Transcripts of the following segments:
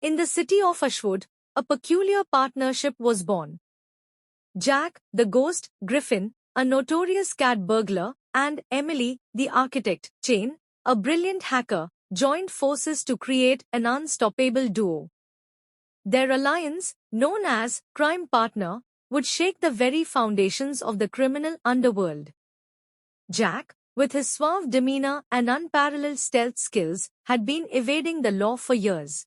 In the city of Ashwood, a peculiar partnership was born. Jack, the ghost, Griffin, a notorious cat burglar, and Emily, the architect, Jane, a brilliant hacker, joined forces to create an unstoppable duo. Their alliance, known as Crime Partner, would shake the very foundations of the criminal underworld. Jack, with his suave demeanor and unparalleled stealth skills, had been evading the law for years.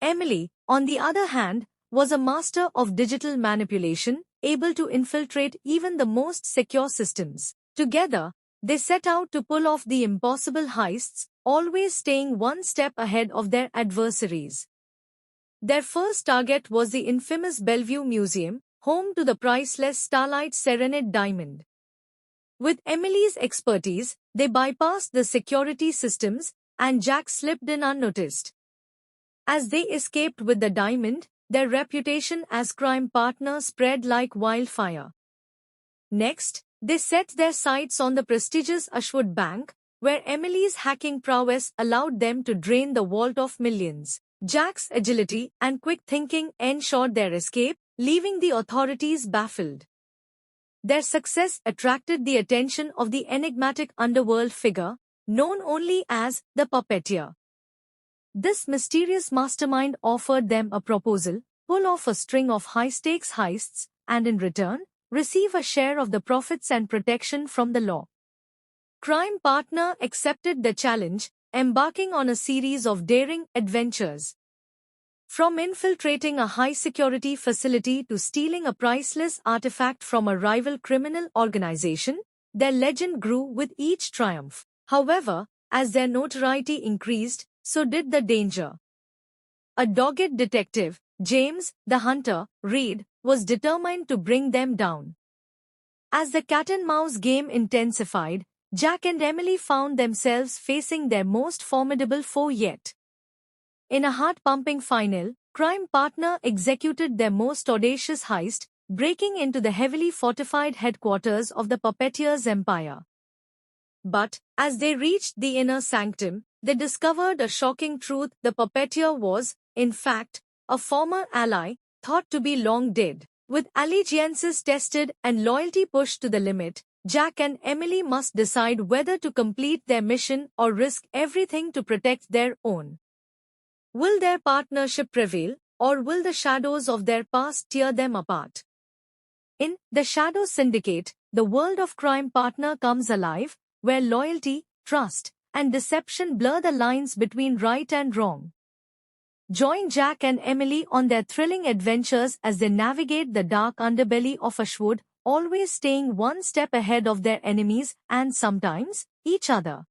Emily, on the other hand, was a master of digital manipulation, able to infiltrate even the most secure systems. Together, they set out to pull off the impossible heists, always staying one step ahead of their adversaries. Their first target was the infamous Bellevue Museum, home to the priceless Starlight Serenade diamond. With Emily's expertise, they bypassed the security systems, and Jack slipped in unnoticed. As they escaped with the diamond, their reputation as crime partners spread like wildfire. Next, they set their sights on the prestigious Ashwood Bank, where Emily's hacking prowess allowed them to drain the vault of millions. Jack's agility and quick thinking ensured their escape, leaving the authorities baffled. Their success attracted the attention of the enigmatic underworld figure, known only as the Puppeteer. This mysterious mastermind offered them a proposal: pull off a string of high-stakes heists, and in return, receive a share of the profits and protection from the law. Crime Partner accepted the challenge, embarking on a series of daring adventures. From infiltrating a high-security facility to stealing a priceless artifact from a rival criminal organization, their legend grew with each triumph. However, as their notoriety increased, so did the danger. A dogged detective, James, the hunter, Reed, was determined to bring them down. As the cat-and-mouse game intensified, Jack and Emily found themselves facing their most formidable foe yet. In a heart-pumping final, Crime Partner executed their most audacious heist, breaking into the heavily fortified headquarters of the Puppeteer's empire. But, as they reached the inner sanctum, they discovered a shocking truth: the Puppeteer was, in fact, a former ally, thought to be long dead. With allegiances tested and loyalty pushed to the limit, Jack and Emily must decide whether to complete their mission or risk everything to protect their own. Will their partnership prevail, or will the shadows of their past tear them apart? In The Shadow Syndicate, the world of Crime Partner comes alive, where loyalty, trust, and deception blur the lines between right and wrong. Join Jack and Emily on their thrilling adventures as they navigate the dark underbelly of Ashwood, always staying one step ahead of their enemies and sometimes each other.